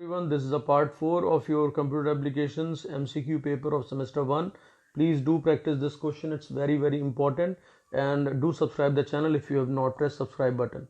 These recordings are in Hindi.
Everyone, this is a part 4 of your computer applications MCQ paper of semester 1. Please do practice this question. It's very important, and do subscribe the channel if you have not pressed subscribe button.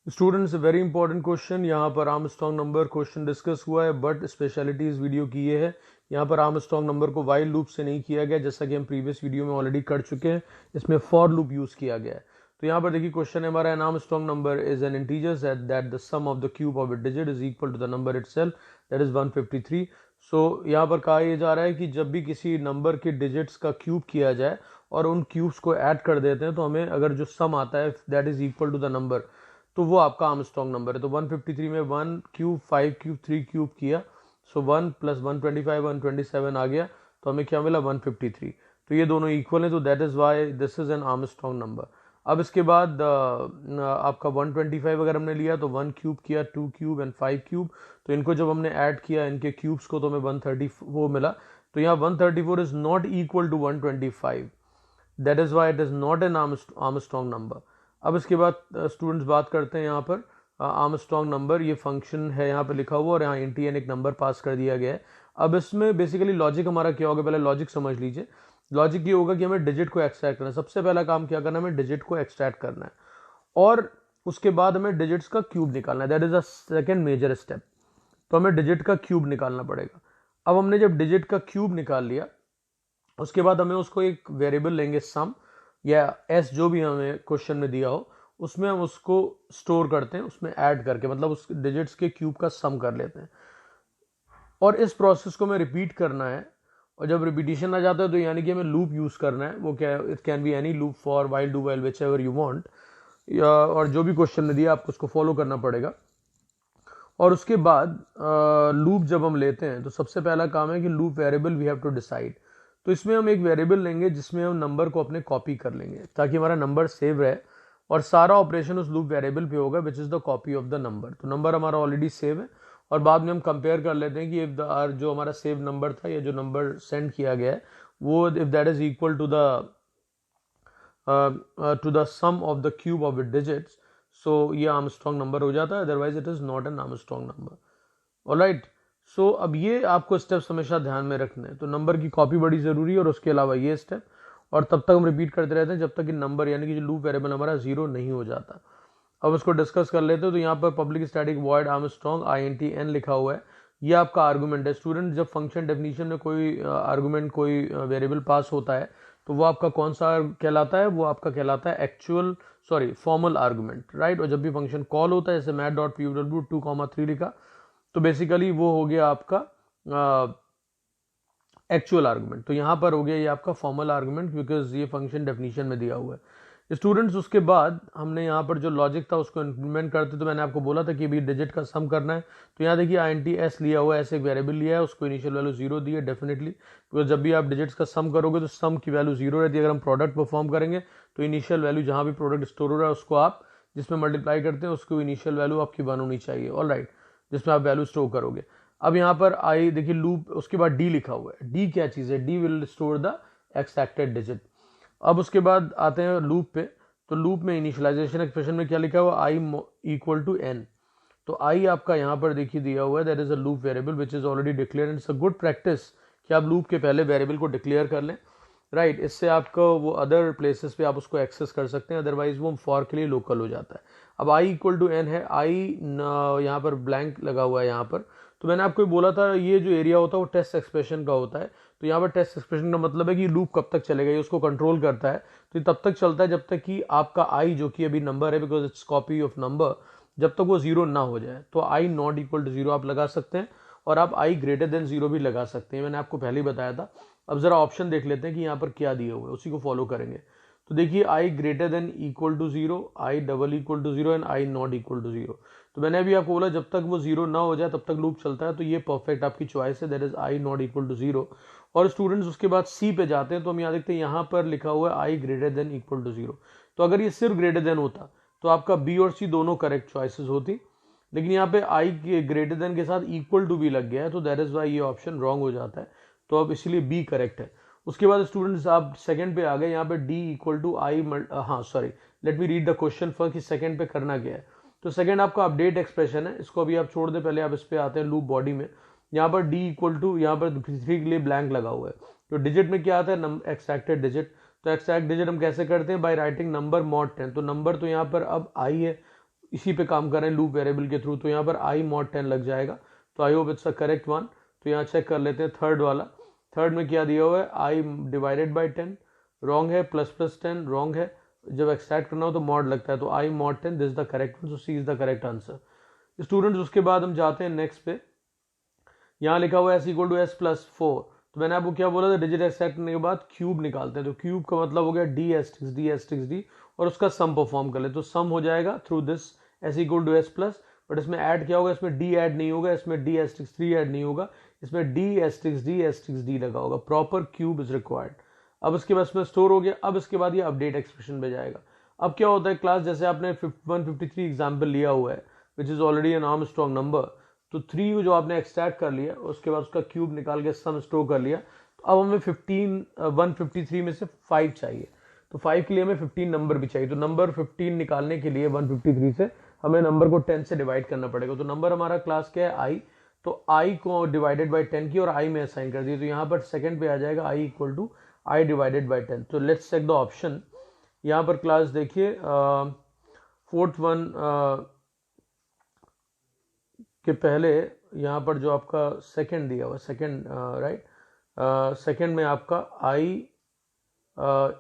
Students, very important question. यहाँ पर आर्मस्ट्रॉन्ग नंबर क्वेश्चन डिस्कस हुआ है, बट स्पेशलिटी इस वीडियो की ये है, यहाँ पर आर्मस्ट्रॉन्ग नंबर को वाइल लूप से नहीं किया गया, जैसा कि हम प्रीवियस वीडियो में ऑलरेडी कर चुके हैं. इसमें फॉर लूप यूज किया गया है. तो यहाँ पर देखिए क्वेश्चन है हमारा, an Armstrong number is an integer that the sum of the cube of it digit is equal to the number itself, that is 153. So यहाँ पर कहा यह जा रहा है कि जब भी किसी नंबर के डिजिट्स का क्यूब किया जाए और उन क्यूब्स को ऐड कर देते हैं, तो हमें अगर जो सम आता है that is equal to the number, तो वो आपका आर्मस्ट्रॉन्ग नंबर है. तो 153 में 1 क्यूब 5 क्यूब 3 क्यूब किया, सो 1 प्लस 125 127 आ गया, तो हमें क्या मिला 153. तो ये दोनों इक्वल है, तो that is why this is an Armstrong number. अब इसके बाद आपका 125 अगर हमने लिया तो 1 क्यूब किया 2 क्यूब एंड 5 क्यूब, तो इनको जब हमने ऐड किया इनके क्यूब्स को तो हमें 134 मिला. तो यहाँ 134 is not equal to 125, that is why it is not an Armstrong number. अब इसके बाद स्टूडेंट्स बात करते हैं यहाँ पर आर्मस्ट्रॉन्ग नंबर. ये फंक्शन है यहाँ पे लिखा हुआ और यहाँ इंटी एन एक नंबर पास कर दिया गया है. अब इसमें बेसिकली लॉजिक हमारा क्या होगा, पहले लॉजिक समझ लीजिए. लॉजिक ये होगा कि हमें डिजिट को एक्सट्रैक्ट करना है. सबसे पहला काम क्या करना है, हमें डिजिट को एक्सट्रैक्ट करना है और उसके बाद हमें डिजिट्स का क्यूब निकालना है. That is a second major step. तो हमें डिजिट का क्यूब निकालना पड़ेगा. अब हमने जब डिजिट का क्यूब निकाल लिया, उसके बाद हमें उसको एक वेरिएबल लेंगे सम या एस, जो भी हमें क्वेश्चन में दिया हो, उसमें हम उसको स्टोर करते हैं, उसमें ऐड करके, मतलब उस डिजिट्स के क्यूब का सम कर लेते हैं. और इस प्रोसेस को हमें रिपीट करना है. और जब रिपीटिशन आ जाता है तो यानी कि हमें लूप यूज करना है. वो क्या है, it can be any loop for while do while which ever you want, और जो भी क्वेश्चन में दिया आपको उसको फॉलो करना पड़ेगा. और उसके बाद लूप जब हम लेते हैं तो सबसे पहला काम है कि loop variable we have to decide. तो इसमें हम एक वेरिएबल लेंगे जिसमें हम नंबर को अपने कॉपी कर लेंगे ताकि हमारा नंबर सेव रहे और सारा ऑपरेशन उस लूप वेरिएबल पे होगा which is the copy of the number. तो नंबर हमारा ऑलरेडी सेव है और बाद में हम कंपेयर कर लेते हैं कि इफ द जो हमारा सेव नंबर था या जो नंबर सेंड किया गया है वो if that is equal to the sum of the cube of it digits, so ये आर्मस्ट्रॉन्ग नंबर हो जाता है, otherwise it is not an Armstrong number. Alright. So अब ये आपको स्टेप्स हमेशा ध्यान में रखने हैं. तो नंबर की कॉपी बड़ी जरूरी है और उसके अलावा ये स्टेप, और तब तक हम रिपीट करते रहते हैं जब तक कि नंबर यानी कि जो लूप वेरिएबल हमारा जीरो नहीं हो जाता. अब इसको डिस्कस कर लेते हैं. तो यहाँ पर public static void Armstrong INT लिखा हुआ है, ये आपका आर्गूमेंट है. स्टूडेंट, जब फंक्शन डेफिनेशन में कोई आर्गूमेंट कोई वेरिएबल पास होता है तो वो आपका कौन सा कहलाता है, वो आपका कहलाता है फॉर्मल आर्गूमेंट, राइट. और जब भी फंक्शन कॉल होता है, जैसे math.pw 2,3 लिखा, तो बेसिकली वो हो गया आपका एक्चुअल आर्गुमेंट. तो यहां पर हो गया ये आपका फॉर्मल आर्गुमेंट, बिकॉज ये फंक्शन डेफिनेशन में दिया हुआ है. स्टूडेंट्स, उसके बाद हमने यहाँ पर जो लॉजिक था उसको इंप्लीमेंट करते, तो मैंने आपको बोला था कि भी डिजिट का सम करना है. तो यहाँ देखिए INT लिया हुआ है, ऐसे एक वेरिएबल लिया है, उसको इनिशियल वैल्यू 0 दी है डेफिनेटली, बिकॉज जब भी आप डिजिट्स का सम करोगे तो सम की वैल्यू 0 रहती है. अगर हम प्रोडक्ट परफॉर्म करेंगे तो इनिशियल वैल्यू जहाँ भी प्रोडक्ट स्टोर हो रहा है उसको आप जिसमें मल्टीप्लाई करते हैं उसको इनिशियल वैल्यू आपकी 1 होनी चाहिए. ऑल राइट, जिसमें आप वैल्यू स्टोर करोगे. अब यहाँ पर आई देखिए लूप, उसके बाद डी लिखा हुआ है. डी क्या चीज है, D will store the extracted digit. अब उसके बाद आते हैं लूप पे. तो लूप में इनिशियलाइजेशन एक्सप्रेशन में क्या लिखा हुआ, आई इक्वल टू एन. तो आई आपका यहाँ पर देखिए दिया हुआ है, that is a loop variable which is already declare. It's a good practice कि आप लूप के पहले वेरिएबल को डिक्लेयर कर लें, राइट. इससे आपको वो अदर प्लेसेस पे आप उसको एक्सेस कर सकते हैं, अदरवाइज वो फॉर के लिए लोकल हो जाता है. अब आई इक्वल टू एन है, आई यहाँ पर ब्लैंक लगा हुआ है यहाँ पर. तो मैंने आपको बोला था ये जो एरिया होता है वो टेस्ट एक्सप्रेशन का होता है. तो यहाँ पर टेस्ट एक्सप्रेशन का मतलब है कि लूप कब तक चलेगा, ये उसको कंट्रोल करता है. तो ये तब तक चलता है जब तक कि आपका आई, जो कि अभी नंबर है because it's copy of number, जब तक वो 0 ना हो जाए. तो आई नॉट इक्वल टू 0 आप लगा सकते हैं और आप आई ग्रेटर देन 0 भी लगा सकते हैं, मैंने आपको पहले ही बताया था. अब जरा ऑप्शन देख लेते हैं कि यहाँ पर क्या दिए हुए, उसी को फॉलो करेंगे. तो देखिए I greater than equal to 0, I double equal to 0 and I not equal to 0. तो मैंने अभी आपको बोला जब तक वो 0 ना हो जाए तब तक लूप चलता है. तो ये परफेक्ट आपकी चॉइस है, that is I not equal to 0. और स्टूडेंट्स उसके बाद सी पे जाते हैं. तो हम यहाँ देखते हैं यहाँ पर लिखा हुआ है आई ग्रेटर देन इक्वल टू 0. तो अगर ये सिर्फ ग्रेटर देन होता तो आपका बी और सी दोनों करेक्ट चॉइसेस होती, लेकिन यहाँ पे आई के ग्रेटर देन के साथ इक्वल टू भी लग गया है, तो दैट इज वाई ये ऑप्शन रॉन्ग हो जाता है. तो अब इसलिए बी करेक्ट है. उसके बाद स्टूडेंट्स आप सेकंड पे आ गए. यहाँ पे D equal to I, let me read the question first कि सेकंड पे करना क्या है. तो सेकंड आपका अपडेट एक्सप्रेशन है, इसको अभी आप छोड़ दें, पहले आप इस पे आते हैं लूप बॉडी में। यहाँ पर डी इक्वल टू, यहाँ पर 3 के लिए ब्लैंक लगा हुआ है, तो डिजिट में क्या आता है, एक्सट्रैक्टेड डिजिट। तो एक्सट्रैक्ट डिजिट हम कैसे करते हैं, बाय राइटिंग नंबर मॉड 10। तो नंबर तो यहाँ पर अब आई है, इसी पे काम कर रहे हैं लूप वेरिएबल के थ्रू, तो यहाँ पर आई मॉड 10 लग जाएगा। तो I hope it's a correct one. तो यहाँ चेक कर लेते हैं थर्ड वाला। थर्ड में क्या दिया हुआ है, आई डिवाइडेड बाई 10 रॉन्ग है, प्लस प्लस 10 रॉन्ग है, जब एक्सट्रैक्ट करना हो तो मॉड लगता है, तो I mod 10 this is the correct one, so C is the correct answer. Students उसके बाद हम जाते हैं नेक्स्ट पे। यहाँ लिखा हुआ है S equal to S plus 4। तो मैंने आपको क्या बोला था, डिजिट एक्सट्रैक्ट करने के बाद क्यूब निकालते हैं, तो क्यूब का मतलब हो गया D Asterix D Asterix D, और उसका सम परफॉर्म कर ले, तो सम हो जाएगा through this S equal to S plus, but इसमें ऐड क्या होगा, इसमें डी ऐड नहीं होगा, इसमें डी एस्टिक्स 3 ऐड नहीं होगा, इसमें डी एस्टिक्स डी लगा होगा, प्रॉपर क्यूब इज रिक्वायर्ड। अब इसके बाद इसमें स्टोर हो गया। अब इसके बाद ये अपडेट एक्सप्रेशन पे जाएगा। अब क्या होता है क्लास, जैसे आपने 153 एग्जाम्पल लिया हुआ है which is already an Armstrong number, तो 3 जो आपने एक्सट्रैक्ट कर लिया, उसके बाद उसका क्यूब निकाल के सम स्टोर कर लिया, तो अब हमें 153 में से 5 चाहिए, तो 5 के लिए हमें 15 नंबर भी चाहिए। तो नंबर 15 निकालने के लिए 153 से हमें नंबर को 10 से डिवाइड करना पड़ेगा। तो नंबर हमारा क्लास क्या है, आई, तो आई को डिवाइडेड बाई 10 की और आई में असाइन कर दिया, तो यहाँ पर सेकंड पे आ जाएगा I equal to I divided by 10। तो लेट्स चेक द ऑप्शन। यहाँ पर क्लास देखिए, फोर्थ वन के पहले यहाँ पर जो आपका सेकंड दिया हुआ, सेकंड राइट, सेकंड में आपका I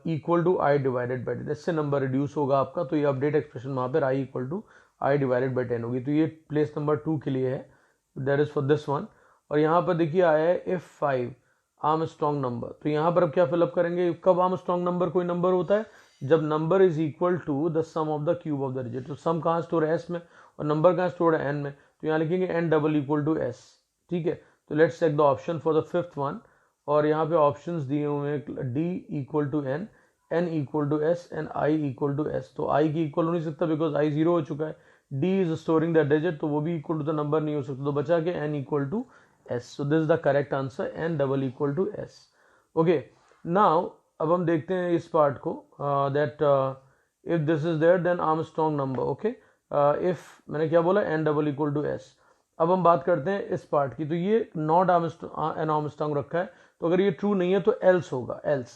equal to I divided by 10, इससे नंबर रिड्यूस होगा आपका, तो ये अपडेट एक्सप्रेशन वहाँ पर I equal to I divided by 10 होगी। तो ये प्लेस नंबर 2 के लिए है, that is for this one. और यहाँ पर देखिए आया है इफ 5 आर्मस्ट्रांग नंबर, तो यहाँ पर अब क्या फिलअप करेंगे, कब आर्मस्ट्रांग नंबर कोई नंबर होता है, जब number is equal to the sum of the cube of the digit. तो सम कहाँ स्टोर है, एस में, और नंबर कहाँ स्टोर है, एन में, तो यहाँ लिखेंगे N double equal to S. ठीक है, तो let's check the option for the fifth one, और यहाँ पे ऑप्शंस दिए हुए हैं D equal to N, N equal to S, and I equal to S. तो आई की इक्वल हो नहीं सकता बिकॉज आई 0 हो चुका है, D is storing the digit, तो वो भी इक्वल टू द नंबर नहीं हो सकता, तो बचा के N equal to S. So this is the correct answer, N double equal to S. Okay, now अब हम देखते हैं इस पार्ट को, that if this is there then Armstrong number. Okay, if मैंने क्या बोला, N double equal to S. अब हम बात करते हैं इस पार्ट की, तो ये नॉट एन आर्मस्ट्रांग रखा है, तो अगर ये ट्रू नहीं है तो एल्स होगा, एल्स,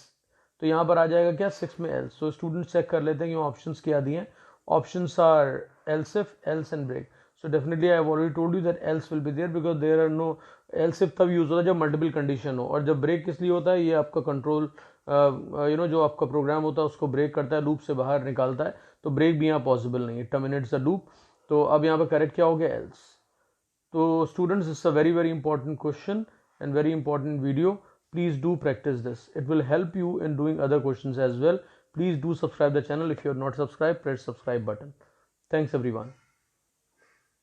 तो यहाँ पर आ जाएगा क्या, 6 में एल्स। सो स्टूडेंट चेक कर लेते हैं कि ऑप्शंस क्या दिए हैं। Options are else if, else and break. So definitely I have already told you that else will be there because there are no, else if तब यूज होता है जब मल्टीपल कंडीशन हो, और जब ब्रेक किस लिए होता है, ये आपका कंट्रोल जो आपका प्रोग्राम होता है उसको ब्रेक करता है, लूप से बाहर निकालता है, तो ब्रेक भी यहाँ पॉसिबल नहीं है, टर्मिनेट्स द लूप। तो अब यहाँ पर करेक्ट क्या हो गया, एल्स। तो students, it's a very very important question and very important video. Please do practice this. It will help you in doing other questions as well. Please do subscribe the channel. If you are not subscribed, press subscribe button. Thanks everyone.